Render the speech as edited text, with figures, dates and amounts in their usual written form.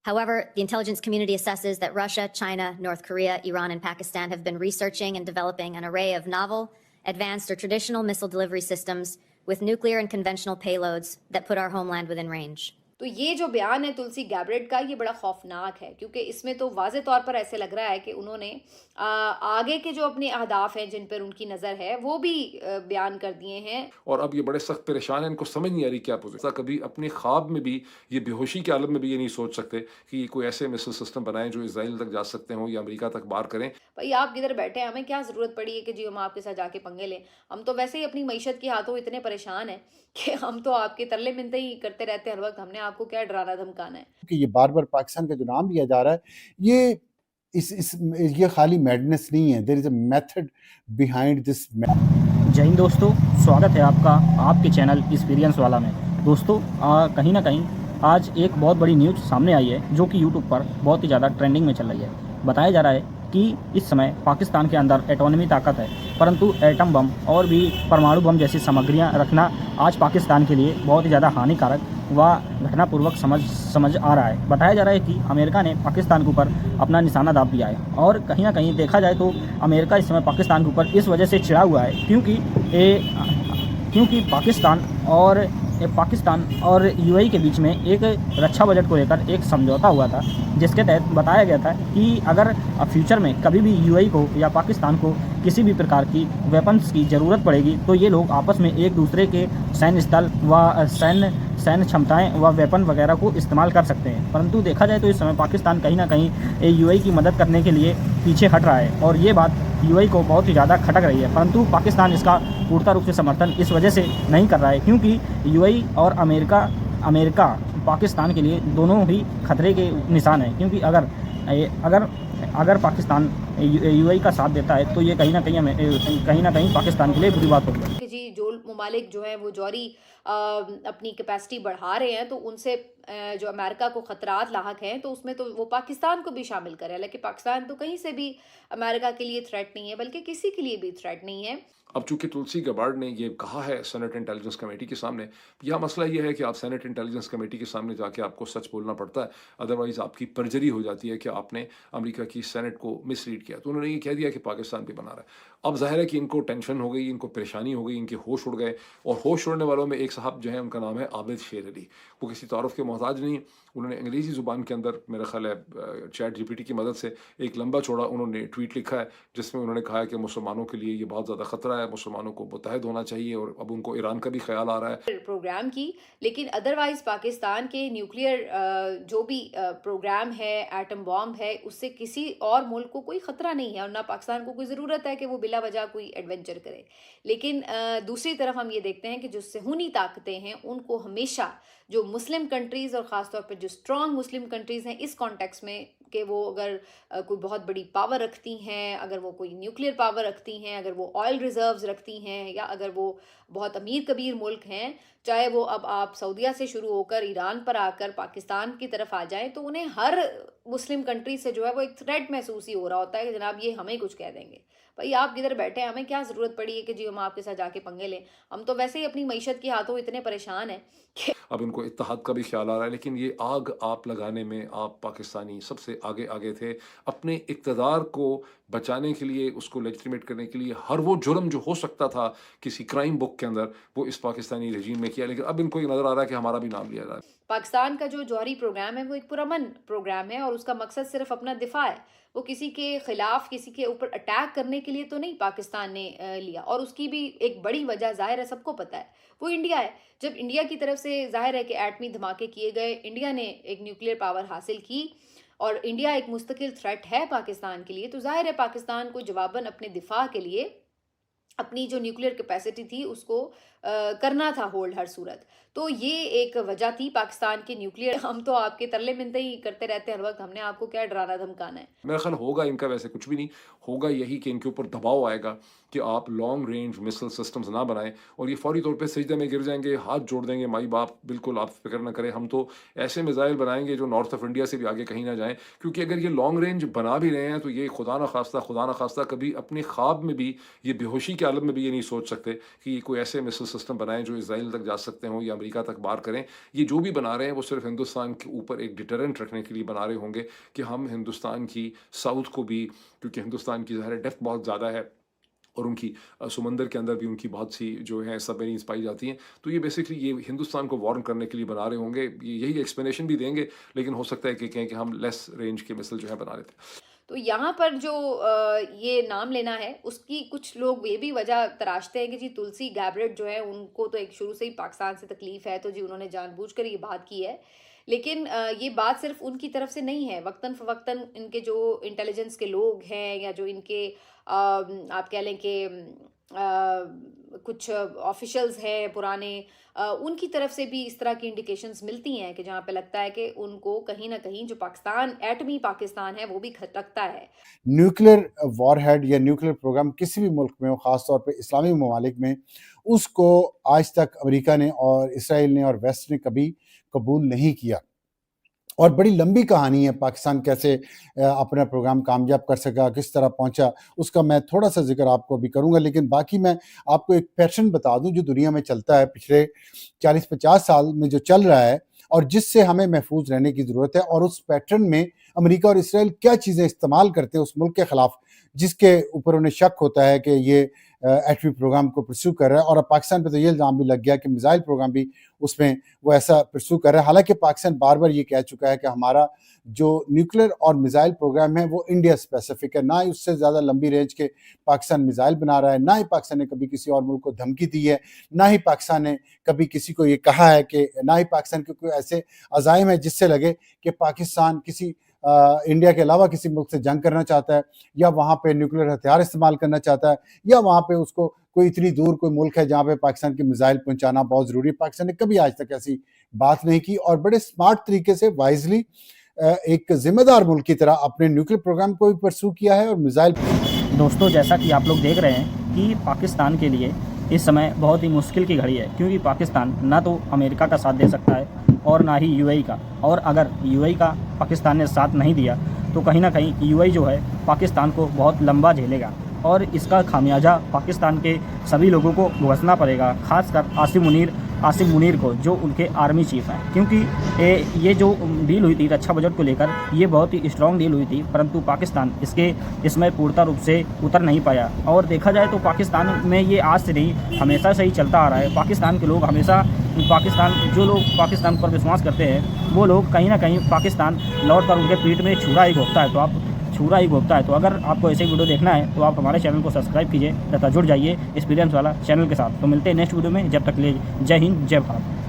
However, the intelligence community assesses that Russia, China, North Korea, Iran, and Pakistan have been researching and developing an array of novel, advanced, or traditional missile delivery systems with nuclear and conventional payloads that put our homeland within range. तो ये जो बयान है तुलसी गैब्रेट का, ये बड़ा खौफनाक है, क्योंकि इसमें तो वाज़े तौर पर ऐसे लग रहा है कि उन्होंने आगे के जो अपने अहदाफ हैं जिन पर उनकी नज़र है वो भी बयान कर दिए हैं। और अब ये बड़े सख्त परेशान हैं, इनको समझ नहीं आ रही क्या पोजीशन। कभी अपने ख्वाब में भी, ये बेहोशी के आलम में भी ये नहीं सोच सकते कि ये कोई ऐसे मिसाइल सिस्टम बनाएं जो इसराइल तक जा सकते हों या अमेरिका तक बाहर करें। भाई आप किधर बैठे हैं, हमें क्या ज़रूरत पड़ी है कि जी हम आपके साथ जाके पंगे लें। हम तो वैसे ही अपनी मईशत के हाथों इतने परेशान हैं कि हम तो आपके तरले मिनते ही करते रहते हैं हर वक्त। हमने आपको क्या डराना धमकाना है कि ये बार बार पाकिस्तान का जो नाम लिया जा रहा है, ये खाली मैडनेस नहीं है, there is a method behind this. जय हिंद दोस्तों, स्वागत है आपका आपके चैनल एक्सपीरियंस वाला में। दोस्तों कहीं ना कहीं आज एक बहुत बड़ी न्यूज़ सामने आई है जो कि यूट्यूब पर बहुत ही ज़्यादा ट्रेंडिंग में चल रही है। बताया जा रहा है कि इस समय पाकिस्तान के अंदर एटॉनमी ताकत है, परंतु एटम बम और भी परमाणु बम जैसी सामग्रियां रखना आज पाकिस्तान के लिए बहुत ही ज़्यादा हानिकारक व घटनापूर्वक समझ आ रहा है। बताया जा रहा है कि अमेरिका ने पाकिस्तान के ऊपर अपना निशाना दाग दिया है, और कहीं ना कहीं देखा जाए तो अमेरिका इस समय पाकिस्तान के ऊपर इस वजह से चिढ़ा हुआ है क्योंकि पाकिस्तान और यूएई के बीच में एक रक्षा बजट को लेकर एक समझौता हुआ था, जिसके तहत बताया गया था कि अगर फ्यूचर में कभी भी यूएई को या पाकिस्तान को किसी भी प्रकार की वेपन्स की ज़रूरत पड़ेगी तो ये लोग आपस में एक दूसरे के सैन्य स्थल व सैन्य क्षमताएं व वेपन वगैरह को इस्तेमाल कर सकते हैं। परंतु देखा जाए तो इस समय पाकिस्तान कहीं ना कहीं यूएई की मदद करने के लिए पीछे हट रहा है, और ये बात यूएई को बहुत ही ज़्यादा खटक रही है। परंतु पाकिस्तान इसका पूर्णतः रूप से समर्थन इस वजह से नहीं कर रहा है क्योंकि यूएई और अमेरिका पाकिस्तान के लिए दोनों ही खतरे के निशान है, क्योंकि अगर पाकिस्तान यूएई का साथ देता है तो ये कहीं ना कहीं पाकिस्तान के लिए बुरी बात होगी कि जी जो ममालिक जो है वो जौहरी अपनी कैपेसिटी बढ़ा रहे हैं, तो उनसे जो अमेरिका को ख़तरात लाहक हैं, तो उसमें तो वो पाकिस्तान को भी शामिल करें। हालांकि पाकिस्तान तो कहीं से भी अमेरिका के लिए थ्रेट नहीं है, बल्कि किसी के लिए भी थ्रेट नहीं है। अब चूंकि तुलसी गबार्ड ने ये कहा है सेनेट इंटेलिजेंस कमेटी के सामने, यह मसला ये है कि आप सेनेट इंटेलिजेंस कमेटी के सामने जाके आपको सच बोलना पड़ता है, अदरवाइज आपकी परजरी हो जाती है कि आपने अमेरिका की सेनेट को मिसलीड किया। तो उन्होंने ये कह दिया कि पाकिस्तान भी बना रहा है। अब जाहिर है कि इनको टेंशन हो गई, इनको परेशानी हो गई, इनके होश उड़ गए। और होश उड़ने वालों में एक साहब जो है, उनका नाम है आबिद शेर अली। वो किसी तारुफ के मोहताज नहीं। उन्होंने अंग्रेज़ी ज़ुबान के अंदर मेरा ख्याल है चैट जीपीटी की मदद से एक लंबा चौड़ा उन्होंने ट्वीट लिखा है, जिसमें उन्होंने कहा है कि मुसलमानों के लिए ये बहुत ज़्यादा ख़तरा है, मुसलमानों को मुत्तहद होना चाहिए, और अब उनको ईरान का भी ख्याल आ रहा है प्रोग्राम की। लेकिन अदरवाइज पाकिस्तान के न्यूक्लियर जो भी प्रोग्राम है, एटम बॉम्ब है, उससे किसी और मुल्क को कोई ख़तरा नहीं है, और ना पाकिस्तान को कोई ज़रूरत है कि वो बिला वजह कोई एडवेंचर करे। लेकिन दूसरी तरफ हम ये देखते हैं कि जो सहूनी ताकतें हैं उनको हमेशा जो मुस्लिम कंट्रीज़ और ख़ास तौर पर जो स्ट्रॉन्ग मुस्लिम कंट्रीज़ हैं इस कॉन्टेक्स्ट में, कि वो अगर कोई बहुत बड़ी पावर रखती हैं, अगर वो कोई न्यूक्लियर पावर रखती हैं, अगर वो ऑयल रिजर्व्स रखती हैं, या अगर वो बहुत अमीर कबीर मुल्क हैं, चाहे वो अब आप सऊदीया से शुरू होकर ईरान पर आकर पाकिस्तान की तरफ आ जाएं, तो उन्हें हर मुस्लिम कंट्री से जो है वो एक थ्रेट महसूस ही हो रहा होता है कि जनाब ये हमें कुछ कह देंगे। भाई आप किधर बैठे हैं, हमें क्या ज़रूरत पड़ी है कि जी हम आपके साथ जाके पंगे लें। हम तो वैसे ही अपनी मईशत के हाथों इतने परेशान हैं कि अब इनको इत्तेहाद का भी ख्याल आ रहा है। लेकिन ये आग आप लगाने में आप पाकिस्तानी सबसे आगे थे। अपने इक़्तिदार को बचाने के लिए, उसको लेजिटिमेट करने के लिए हर वो जुर्म जो हो सकता था किसी क्राइम बुक के अंदर, वो इस पाकिस्तानी रजीम ने किया। लेकिन अब इनको ये नज़र आ रहा है कि हमारा भी नाम लिया जा रहा है। पाकिस्तान का जो जौहरी प्रोग्राम है वो एक पुरअमन प्रोग्राम है, और उसका मकसद सिर्फ अपना दिफा है। वो किसी के खिलाफ, किसी के ऊपर अटैक करने के लिए तो नहीं पाकिस्तान ने लिया। और उसकी भी एक बड़ी वजह जाहिर है, सबको पता है, वो इंडिया है। जब इंडिया की तरफ से जाहिर है कि एटमी धमाके किए गए, इंडिया ने एक न्यूक्लियर पावर हासिल की, और इंडिया एक मुस्तकिल थ्रेट है पाकिस्तान के लिए, तो जाहिर है पाकिस्तान को जवाबन अपने दिफा के लिए अपनी जो न्यूक्लियर कैपेसिटी थी उसको करना था होल्ड हर सूरत। तो ये एक वजह थी पाकिस्तान के न्यूक्लियर। हम तो आपके तरले मिनते ही करते रहते हैं हर वक्त। हमने आपको क्या डराना धमकाना है। मेरा ख्याल होगा इनका वैसे कुछ भी नहीं होगा, यही कि इनके ऊपर दबाव आएगा कि आप लॉन्ग रेंज मिसाइल सिस्टम्स ना बनाएं, और ये फौरी तौर पे सजदे में गिर जाएंगे, हाथ जोड़ देंगे, माई बाप बिल्कुल आप फिक्र ना करें, हम तो ऐसे मिसाइल बनाएंगे जो नॉर्थ ऑफ इंडिया से भी आगे कहीं ना जाएं। क्योंकि अगर ये लॉन्ग रेंज बना भी रहे हैं तो ये खुदा ना खास्ता कभी अपने ख्वाब में भी, ये बेहोशी के आलम में भी ये नहीं सोच सकते कि ये कोई ऐसे मिसाइल सिस्टम बनाएं जो इसराइल तक जा सकते हों या अमेरिका तक बार करें। ये जो भी बना रहे हैं वो सिर्फ हिंदुस्तान के ऊपर एक डिटरेंट रखने के लिए बना रहे होंगे कि हम हिंदुस्तान की साउथ को भी, क्योंकि हिंदुस्तान की ज़ाहिर डेप्थ बहुत ज़्यादा है और उनकी समंदर के अंदर भी उनकी बहुत सी जो है सबमरीन्स पाई जाती हैं, तो ये बेसिकली ये हिंदुस्तान को वार्न करने के लिए बना रहे होंगे। यही एक्सप्लेनेशन भी देंगे, लेकिन हो सकता है कि कहें कि हम लेस रेंज के मिसाइल जो है बना लेते हैं। तो यहाँ पर जो ये नाम लेना है उसकी कुछ लोग ये भी वजह तराशते हैं कि जी तुलसी गैब्रेट जो है उनको तो एक शुरू से ही पाकिस्तान से तकलीफ है, तो जी उन्होंने जानबूझकर ये बात की है। लेकिन ये बात सिर्फ उनकी तरफ से नहीं है, वक्तन फ़वक्तन इनके जो इंटेलिजेंस के लोग हैं या जो इनके आप कह लें कि कुछ ऑफिशियल्स हैं पुराने, उनकी तरफ से भी इस तरह की इंडिकेशंस मिलती हैं कि जहाँ पे लगता है कि उनको कहीं ना कहीं जो पाकिस्तान, एटमी पाकिस्तान है, वो भी खटकता है। न्यूक्लियर वॉरहेड या न्यूक्लियर प्रोग्राम किसी भी मुल्क में हो, ख़ास तौर पे इस्लामी ममालिक में, उसको आज तक अमेरिका ने और इसराइल ने और वेस्ट ने कभी कबूल नहीं किया। और बड़ी लंबी कहानी है पाकिस्तान कैसे अपना प्रोग्राम कामयाब कर सका, किस तरह पहुंचा, उसका मैं थोड़ा सा जिक्र आपको भी करूंगा। लेकिन बाकी मैं आपको एक पैटर्न बता दूं जो दुनिया में चलता है पिछले 40-50 साल में, जो चल रहा है और जिससे हमें महफूज रहने की ज़रूरत है। और उस पैटर्न में अमेरिका और इसराइल क्या चीज़ें इस्तेमाल करते हैं उस मुल्क के ख़िलाफ़ जिसके ऊपर उन्हें शक होता है कि ये एटमी प्रोग्राम को परस्यू कर रहा है। और अब पाकिस्तान पे तो ये इल्ज़ाम भी लग गया कि मिसाइल प्रोग्राम भी उसमें वो ऐसा परस्यू कर रहा है। हालांकि पाकिस्तान बार बार ये कह चुका है कि हमारा जो न्यूक्लियर और मिसाइल प्रोग्राम है वो इंडिया स्पेसिफिक है, ना ही उससे ज़्यादा लंबी रेंज के पाकिस्तान मिसाइल बना रहा है, ना ही पाकिस्तान ने कभी किसी और मुल्क को धमकी दी है, ना ही पाकिस्तान ने कभी किसी को ये कहा है कि, ना ही पाकिस्तान के कोई ऐसे अज़ाइम है जिससे लगे कि पाकिस्तान किसी इंडिया के अलावा किसी मुल्क से जंग करना चाहता है या वहाँ पे न्यूक्लियर हथियार इस्तेमाल करना चाहता है या वहाँ पे उसको कोई इतनी दूर कोई मुल्क है जहाँ पे पाकिस्तान की मिसाइल पहुँचाना बहुत ज़रूरी है। पाकिस्तान ने कभी आज तक ऐसी बात नहीं की और बड़े स्मार्ट तरीके से वाइजली एक जिम्मेदार मुल्क की तरह अपने न्यूक्लियर प्रोग्राम को भी परस्यू किया है और मिसाइल। दोस्तों, जैसा कि आप लोग देख रहे हैं कि पाकिस्तान के लिए इस समय बहुत ही मुश्किल की घड़ी है, क्योंकि पाकिस्तान ना तो अमेरिका का साथ दे सकता है और ना ही यूएई का। और अगर यूएई का पाकिस्तान ने साथ नहीं दिया तो कहीं ना कहीं यूएई जो है पाकिस्तान को बहुत लंबा झेलेगा और इसका खामियाजा पाकिस्तान के सभी लोगों को भुगतना पड़ेगा, खासकर आसिम मुनीर को, जो उनके आर्मी चीफ हैं। क्योंकि ये जो डील हुई थी रक्षा बजट को लेकर, ये बहुत ही स्ट्रॉन्ग डील हुई थी, परंतु पाकिस्तान इसमें पूर्णतः रूप से उतर नहीं पाया। और देखा जाए तो पाकिस्तान में ये आज से नहीं, हमेशा से ही चलता आ रहा है। पाकिस्तान के लोग हमेशा जो लोग पाकिस्तान पर विश्वास करते हैं वो लोग कहीं ना कहीं पाकिस्तान लौट कर उनके पीठ में छुरा ही घोंपता है। तो अगर आपको ऐसे वीडियो देखना है तो आप हमारे चैनल को सब्सक्राइब कीजिए तथा जुड़ जाइए एक्सपीरियंस वाला चैनल के साथ। तो मिलते हैं नेक्स्ट वीडियो में, जब तक के लिए जय हिंद, जय भारत।